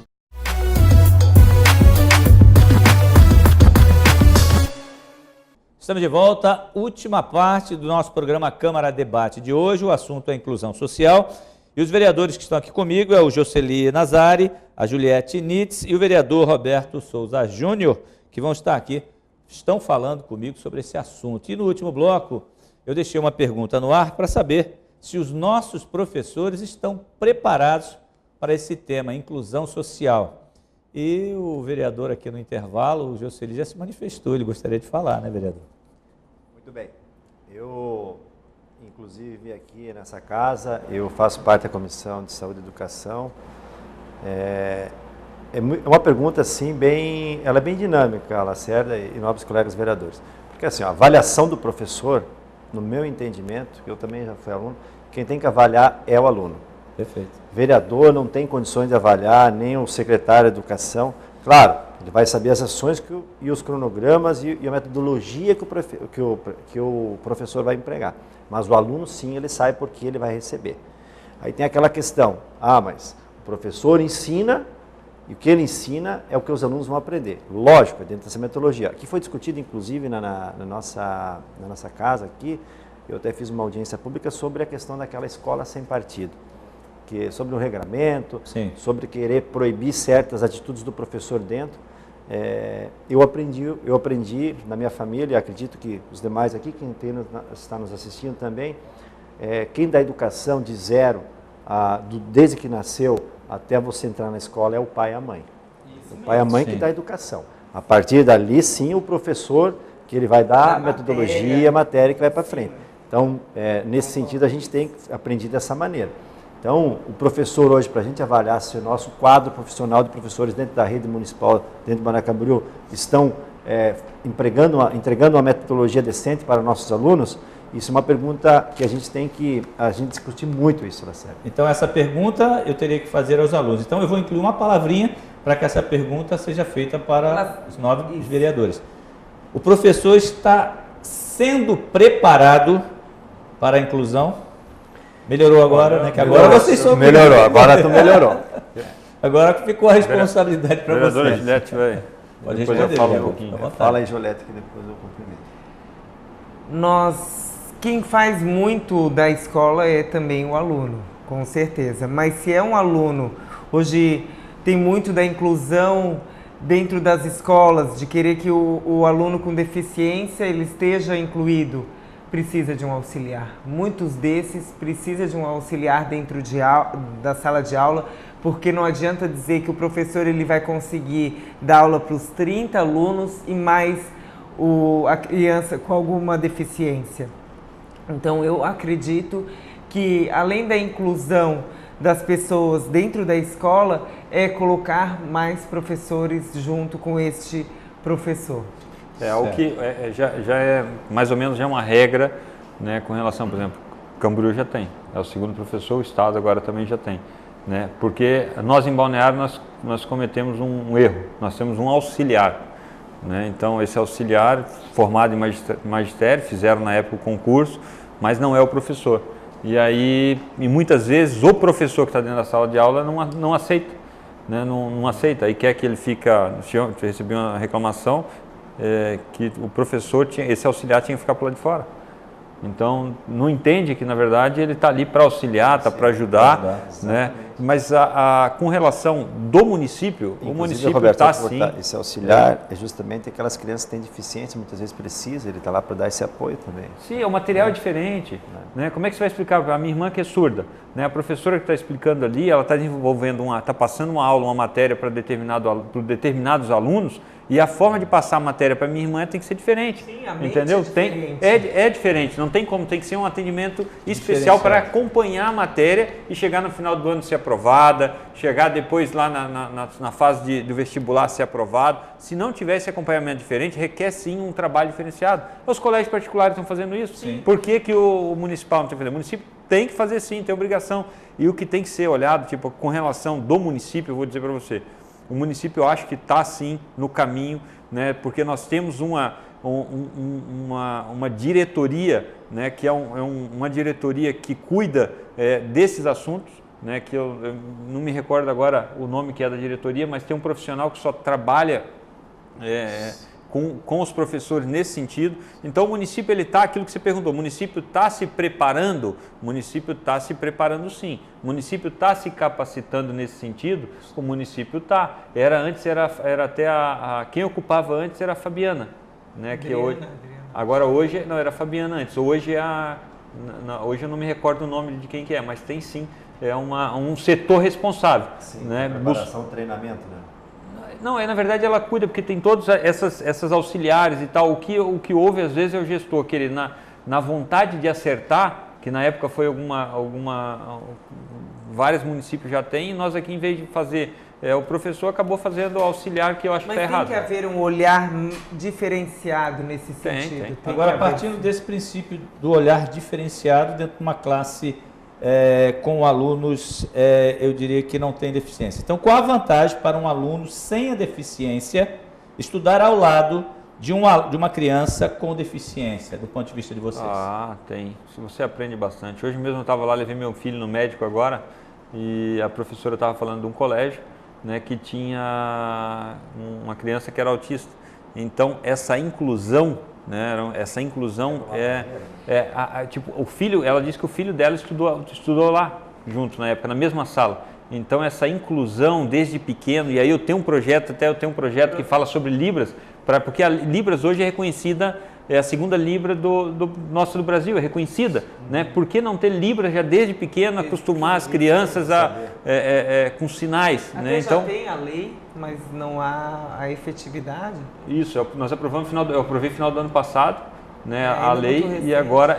Estamos de volta. Última parte do nosso programa Câmara Debate de hoje. O assunto é inclusão social. E os vereadores que estão aqui comigo é o Jocely Nazari, a Juliette Nitz e o vereador Roberto Souza Júnior, que vão estar aqui, estão falando comigo sobre esse assunto. E no último bloco, eu deixei uma pergunta no ar para saber se os nossos professores estão preparados para esse tema, inclusão social. E o vereador aqui no intervalo, o Jocely, já se manifestou, ele gostaria de falar, né, vereador? Muito bem. Eu... Inclusive aqui nessa casa, eu faço parte da Comissão de Saúde e Educação. É uma pergunta assim, ela é bem dinâmica, Lacerda e nobres colegas vereadores. Porque assim, a avaliação do professor, no meu entendimento, eu também já fui aluno, quem tem que avaliar é o aluno. Perfeito. Vereador não tem condições de avaliar, nem o secretário de Educação. Claro, ele vai saber as ações e os cronogramas e a metodologia que o professor vai empregar. Mas o aluno, sim, ele sabe porque ele vai receber. Aí tem aquela questão, mas o professor ensina e o que ele ensina é o que os alunos vão aprender. Lógico, dentro dessa metodologia. Aqui foi discutido, inclusive, na nossa casa aqui, eu até fiz uma audiência pública sobre a questão daquela escola sem partido. Sobre o regramento, sim, sobre querer proibir certas atitudes do professor dentro. Eu aprendi na minha família, acredito que os demais aqui, quem está nos assistindo também, quem dá educação de zero, desde que nasceu até você entrar na escola, é o pai e a mãe. Isso, o pai e a mãe, sim, que dá educação. A partir dali, sim, o professor, que ele vai dar a metodologia, a matéria que vai para frente. Então, nesse sentido, a gente tem que aprender dessa maneira. Então, o professor hoje, para a gente avaliar se o nosso quadro profissional de professores dentro da rede municipal, dentro do Balneário Camboriú, estão entregando uma metodologia decente para nossos alunos, isso é uma pergunta que a gente tem que discutir muito isso, Lacerda. Então, essa pergunta eu teria que fazer aos alunos. Então, eu vou incluir uma palavrinha para que essa pergunta seja feita para os 9 vereadores. O professor está sendo preparado para a inclusão? Melhorou agora, né? Que agora vocês são... Melhorou, agora tu melhorou. Agora ficou a responsabilidade para vocês. Vereadora Gilete, vai. Pode Depois responder, eu falo um Miguel. pouquinho. Fala aí, Jolete, que depois eu cumprimento. Quem faz muito da escola é também o aluno, com certeza. Mas se é um aluno, hoje tem muito da inclusão dentro das escolas, de querer que o aluno com deficiência ele esteja incluído, precisa de um auxiliar. Muitos desses precisam de um auxiliar dentro da sala de aula, porque não adianta dizer que o professor ele vai conseguir dar aula para os 30 alunos e mais a criança com alguma deficiência. Então, eu acredito que, além da inclusão das pessoas dentro da escola, é colocar mais professores junto com este professor. O que já é mais ou menos já uma regra, né, com relação, por exemplo, Camboriú já tem, é o segundo professor, o Estado agora também já tem, né, porque nós em Balneário nós cometemos um erro, nós temos um auxiliar, né, então esse auxiliar formado em magistério, fizeram na época o concurso, mas não é o professor, e muitas vezes o professor que está dentro da sala de aula não aceita, né, não aceita, aí quer que ele fica, eu recebi uma reclamação, que o professor, esse auxiliar tinha que ficar por lá de fora. Então, não entende que, na verdade, ele está ali para auxiliar, está para ajudar, né? Mas com relação do município, inclusive, o município está sim... Esse auxiliar é justamente aquelas crianças que têm deficiência, muitas vezes precisa, ele está lá para dar esse apoio também. Sim, o material é diferente. Né? Como é que você vai explicar? A minha irmã que é surda, né? A professora que está explicando ali, ela está desenvolvendo está passando uma aula, uma matéria para determinados alunos, e a forma de passar a matéria para minha irmã tem que ser diferente. Sim, a mente entendeu? É diferente, não tem como, tem que ser um atendimento especial para acompanhar a matéria e chegar no final do ano ser aprovada, chegar depois lá na fase do vestibular ser aprovado. Se não tiver esse acompanhamento diferente, requer sim um trabalho diferenciado. Os colégios particulares estão fazendo isso? Sim. Por que o municipal não tem que fazer? O município tem que fazer sim, tem obrigação. E o que tem que ser olhado, tipo, com relação do município, eu vou dizer para você, o município eu acho que está sim no caminho, né, porque nós temos uma diretoria, né, que é uma diretoria que cuida desses assuntos, né, que eu não me recordo agora o nome que é da diretoria, mas tem um profissional que só trabalha com os professores nesse sentido. Então o município ele está, aquilo que você perguntou, o município está se preparando? O município está se preparando sim. O município está se capacitando nesse sentido? O município está. Antes era até quem ocupava antes era a Fabiana, né? Adriana, que hoje, agora hoje não era a Fabiana antes. Hoje hoje eu não me recordo o nome de quem que é, mas tem sim, um setor responsável. Sim, né? Preparação, treinamento, né? Não, na verdade ela cuida, porque tem todas essas auxiliares e tal. O que houve às vezes é o gestor, que ele na vontade de acertar, que na época foi vários municípios já têm, e nós aqui em vez de fazer, o professor acabou fazendo o auxiliar, que eu acho que está errado. Mas tem que haver um olhar diferenciado nesse sentido. Tem. Agora, partindo desse princípio do olhar diferenciado dentro de uma classe com alunos, eu diria que não tem deficiência. Então, qual a vantagem para um aluno sem a deficiência estudar ao lado de uma criança com deficiência, do ponto de vista de vocês? Tem. Você aprende bastante. Hoje mesmo eu estava lá, levei meu filho no médico agora, e a professora estava falando de um colégio, né, que tinha uma criança que era autista. Então, essa inclusão, né, tipo, o filho, ela disse que o filho dela estudou lá junto na época, na mesma sala. Então essa inclusão desde pequeno, e aí eu tenho um projeto que fala sobre Libras, porque a Libras hoje é reconhecida, é a segunda Libra do Brasil, é reconhecida, né? Por que não ter Libras já desde pequeno, acostumar as crianças com sinais? Até né? Então, já tem a lei, mas não há a efetividade. Isso, nós aprovamos eu aprovei no final do ano passado, né, a lei, e agora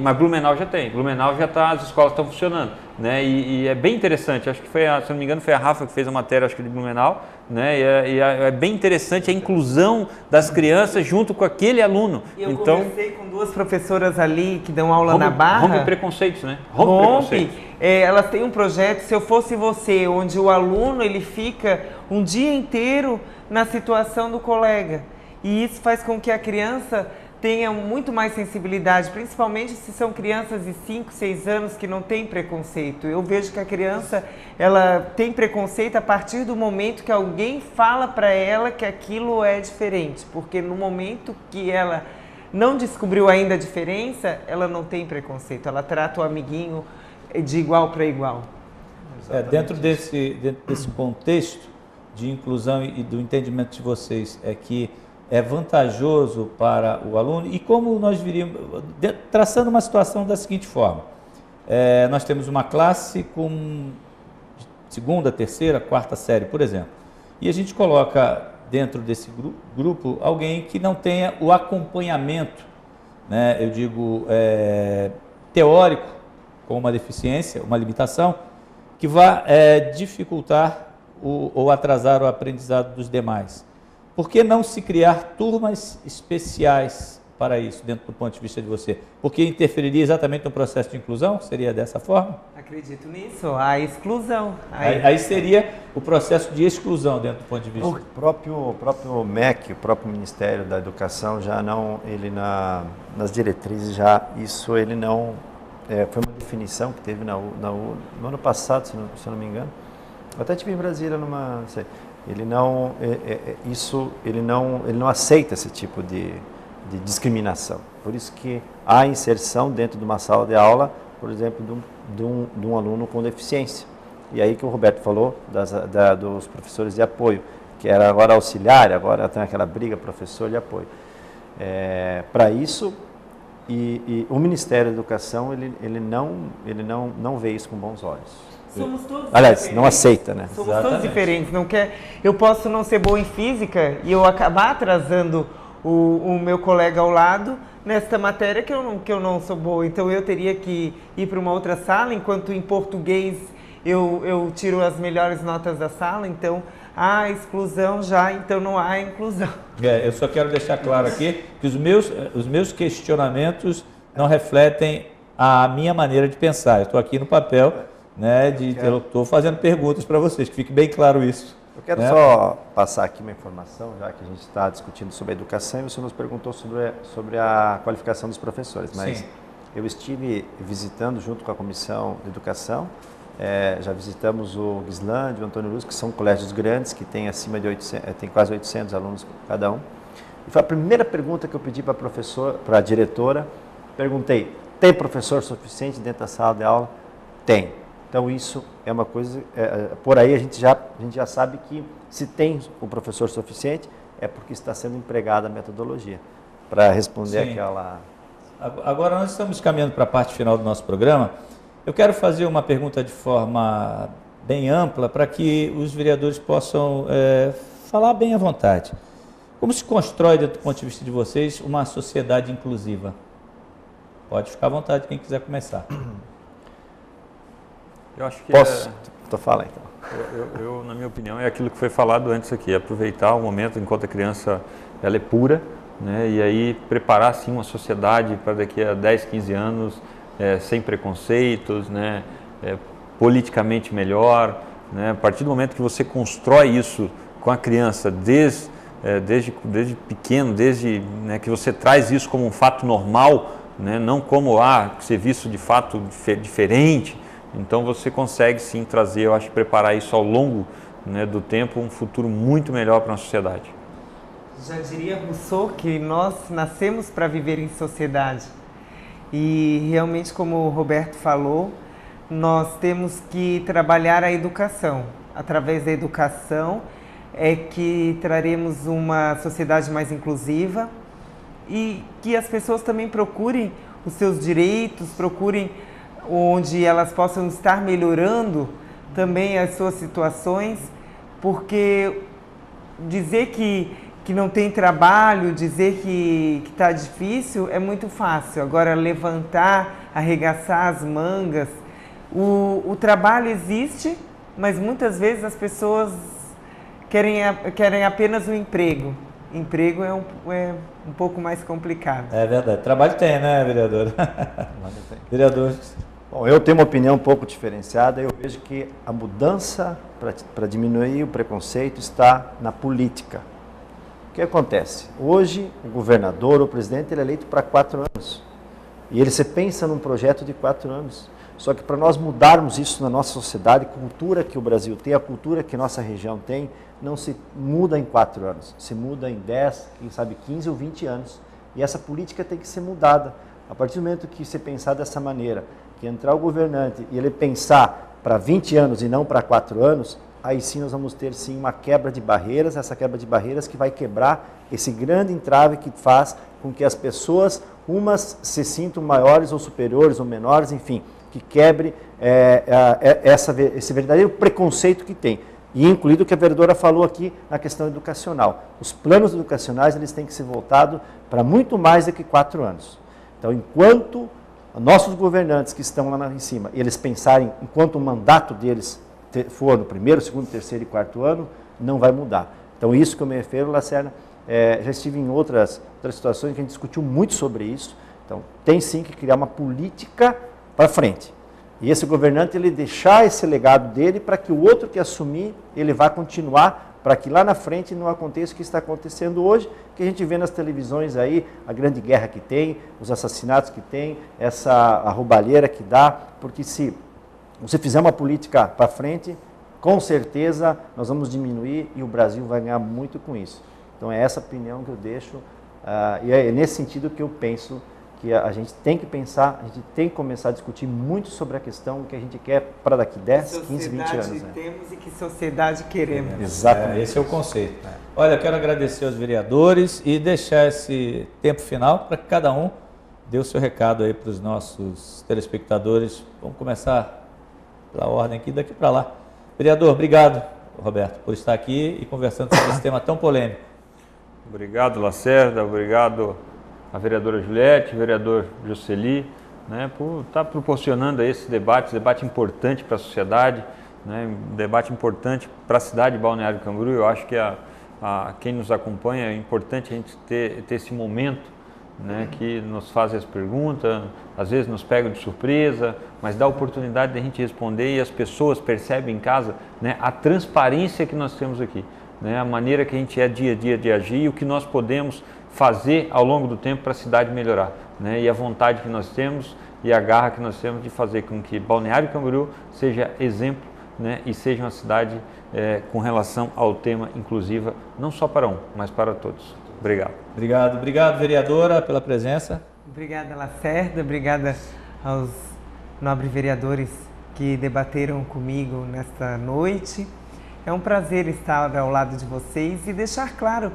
mas Blumenau já tem. Blumenau já está, as escolas estão funcionando, né, e é bem interessante. Acho que foi, se não me engano, foi a Rafa que fez a matéria, acho que de Blumenau, né, e é bem interessante a inclusão das crianças junto com aquele aluno. E eu conversei com 2 professoras ali que dão aula na Barra. Rompe preconceitos, né? Rompe. Elas têm um projeto, Se Eu Fosse Você, onde o aluno ele fica um dia inteiro na situação do colega. E isso faz com que a criança tenha muito mais sensibilidade, principalmente se são crianças de 5, 6 anos que não têm preconceito. Eu vejo que a criança ela tem preconceito a partir do momento que alguém fala para ela que aquilo é diferente, porque no momento que ela não descobriu ainda a diferença, ela não tem preconceito, ela trata o amiguinho de igual para igual. Dentro desse contexto de inclusão e do entendimento de vocês, é que é vantajoso para o aluno, e como nós viríamos, traçando uma situação da seguinte forma, nós temos uma classe com 2ª, 3ª, 4ª série, por exemplo, e a gente coloca dentro desse grupo alguém que não tenha o acompanhamento, né, eu digo, teórico, com uma deficiência, uma limitação, que vá dificultar ou atrasar o aprendizado dos demais. Por que não se criar turmas especiais para isso, dentro do ponto de vista de você? Porque interferiria exatamente no processo de inclusão? Seria dessa forma? Acredito nisso, a exclusão. Aí seria o processo de exclusão dentro do ponto de vista. O próprio MEC, o próprio Ministério da Educação, já não, ele nas diretrizes, já isso ele não, foi uma definição que teve no ano passado, se eu não me engano. Eu até estive em Brasília não sei. Ele não aceita esse tipo de discriminação. Por isso que há inserção dentro de uma sala de aula, por exemplo, de um aluno com deficiência. E aí que o Roberto falou dos professores de apoio, que era agora auxiliar, agora tem aquela briga professor de apoio. Para isso, e o Ministério da Educação ele não vê isso com bons olhos. Somos todos Aliás, diferentes. não aceita, né? Somos todos diferentes. Eu posso não ser boa em física e eu acabar atrasando o meu colega ao lado nesta matéria que eu não sou boa. Então eu teria que ir para uma outra sala, enquanto em português eu tiro as melhores notas da sala. Então há exclusão já, então não há inclusão. Eu só quero deixar claro aqui que os meus questionamentos não refletem a minha maneira de pensar. Eu estou aqui no papel, né, de interlocutor, fazendo perguntas para vocês, que fique bem claro isso. Eu quero só passar aqui uma informação, já que a gente está discutindo sobre a educação, e você nos perguntou sobre a qualificação dos professores, mas sim, eu estive visitando junto com a Comissão de Educação, já visitamos o Gislândia, o Antônio Luz, que são colégios grandes, que tem acima de 800, tem quase 800 alunos cada um, e foi a primeira pergunta que eu pedi para a diretora, perguntei, tem professor suficiente dentro da sala de aula? Tem. Então isso é uma coisa, por aí a gente já sabe que se tem o professor suficiente é porque está sendo empregada a metodologia para responder aquela... Agora nós estamos caminhando para a parte final do nosso programa. Eu quero fazer uma pergunta de forma bem ampla para que os vereadores possam falar bem à vontade. Como se constrói, do ponto de vista de vocês, uma sociedade inclusiva? Pode ficar à vontade quem quiser começar. Eu acho que Posso? Então fala então. Eu, na minha opinião, é aquilo que foi falado antes aqui, aproveitar o momento enquanto a criança ela é pura, né, e aí preparar assim uma sociedade para daqui a 10, 15 anos, sem preconceitos, né, politicamente melhor, né, a partir do momento que você constrói isso com a criança desde pequeno, né, que você traz isso como um fato normal, né, não como ser visto de fato diferente. Então você consegue sim trazer, eu acho, preparar isso ao longo, né, do tempo, um futuro muito melhor para a sociedade. Já diria Rousseau que nós nascemos para viver em sociedade. E realmente, como o Roberto falou, nós temos que trabalhar a educação. Através da educação é que traremos uma sociedade mais inclusiva e que as pessoas também procurem os seus direitos, procurem onde elas possam estar melhorando também as suas situações, porque dizer que não tem trabalho, dizer que está difícil é muito fácil. Agora, levantar, arregaçar as mangas, o trabalho existe, mas muitas vezes as pessoas querem apenas um emprego. Emprego é um pouco mais complicado. É verdade. Trabalho tem, né, vereador? Vereador. Bom, eu tenho uma opinião um pouco diferenciada. Eu vejo que a mudança para diminuir o preconceito está na política. O que acontece? Hoje, o governador, o presidente, ele é eleito para 4 anos. E você pensa num projeto de 4 anos. Só que para nós mudarmos isso na nossa sociedade, a cultura que o Brasil tem, a cultura que nossa região tem, não se muda em 4 anos. Se muda em 10, quem sabe 15 ou 20 anos. E essa política tem que ser mudada. A partir do momento que você pensar dessa maneira, que entrar o governante e ele pensar para 20 anos e não para 4 anos, aí sim nós vamos ter sim uma quebra de barreiras, essa quebra de barreiras que vai quebrar esse grande entrave que faz com que as pessoas, umas se sintam maiores ou superiores ou menores, enfim, que quebre esse verdadeiro preconceito que tem. E incluído o que a vereadora falou aqui na questão educacional. Os planos educacionais eles têm que ser voltados para muito mais do que 4 anos. Então, enquanto nossos governantes que estão lá em cima, eles pensarem, enquanto o mandato deles for no 1º, 2º, 3º e 4º ano, não vai mudar. Então, isso que eu me refiro, Lacerda, já estive em outras situações que a gente discutiu muito sobre isso. Então, tem sim que criar uma política para frente. E esse governante, ele deixar esse legado dele para que o outro que assumir, ele vá continuar, para que lá na frente não aconteça o que está acontecendo hoje, que a gente vê nas televisões aí, a grande guerra que tem, os assassinatos que tem, a roubalheira que dá, porque se você fizer uma política para frente, com certeza nós vamos diminuir e o Brasil vai ganhar muito com isso. Então é essa opinião que eu deixo, e é nesse sentido que eu penso que a gente tem que pensar, a gente tem que começar a discutir muito sobre a questão que a gente quer para daqui 10, 15, 20 anos. Que sociedade temos e que sociedade queremos. Exatamente. Esse é o conceito. Olha, eu quero agradecer aos vereadores e deixar esse tempo final para que cada um dê o seu recado aí para os nossos telespectadores. Vamos começar pela ordem aqui, daqui para lá. Vereador, obrigado, Roberto, por estar aqui e conversando sobre esse tema tão polêmico. Obrigado, Lacerda, obrigado a vereadora Juliette, o vereador Jocely, né, por estar proporcionando esse debate importante para a sociedade, né, um debate importante para a cidade de Balneário Camboriú. Eu acho que quem nos acompanha é importante a gente ter esse momento, né, que nos faz as perguntas, às vezes nos pega de surpresa, mas dá a oportunidade de a gente responder e as pessoas percebem em casa, né, a transparência que nós temos aqui, né, a maneira que a gente dia a dia de agir e o que nós podemos fazer ao longo do tempo para a cidade melhorar, né? E a vontade que nós temos e a garra que nós temos de fazer com que Balneário Camboriú seja exemplo, né? E seja uma cidade com relação ao tema inclusiva, não só para um, mas para todos. Obrigado. Obrigado, vereadora, pela presença. Obrigada, Lacerda, obrigada aos nobres vereadores que debateram comigo nesta noite. É um prazer estar ao lado de vocês e deixar claro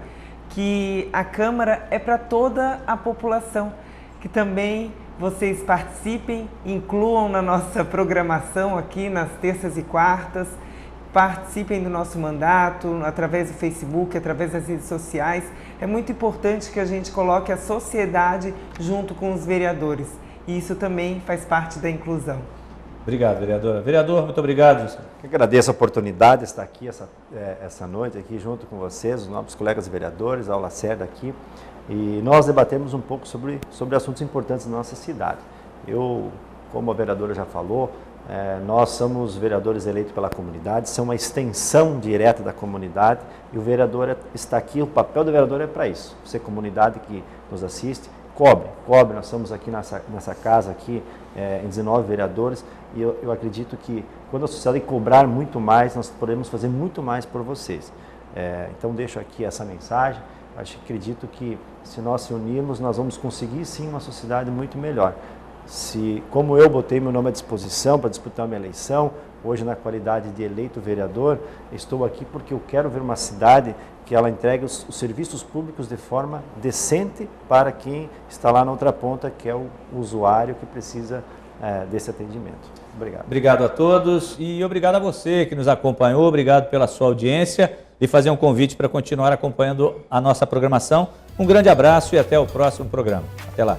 que a Câmara é para toda a população, que também vocês participem, incluam na nossa programação aqui nas terças e quartas, participem do nosso mandato através do Facebook, através das redes sociais. É muito importante que a gente coloque a sociedade junto com os vereadores e isso também faz parte da inclusão. Obrigado, vereadora. Vereador, muito obrigado. Eu agradeço a oportunidade de estar aqui essa noite aqui junto com vocês, os nossos colegas vereadores, a Lacerda aqui, e nós debatemos um pouco sobre assuntos importantes da nossa cidade. Eu, como a vereadora já falou, nós somos vereadores eleitos pela comunidade, são uma extensão direta da comunidade e o vereador está aqui, o papel do vereador é para isso. Você, comunidade que nos assiste, cobre, nós estamos aqui nessa casa aqui, em 19 vereadores, e eu acredito que quando a sociedade cobrar muito mais, nós podemos fazer muito mais por vocês. Então deixo aqui essa mensagem, acredito que se nós se unirmos, nós vamos conseguir sim uma sociedade muito melhor. Como eu botei meu nome à disposição para disputar uma eleição, hoje na qualidade de eleito vereador, estou aqui porque eu quero ver uma cidade que ela entregue os serviços públicos de forma decente para quem está lá na outra ponta, que é o usuário que precisa desse atendimento. Obrigado. Obrigado a todos e obrigado a você que nos acompanhou, obrigado pela sua audiência e fazer um convite para continuar acompanhando a nossa programação. Um grande abraço e até o próximo programa. Até lá.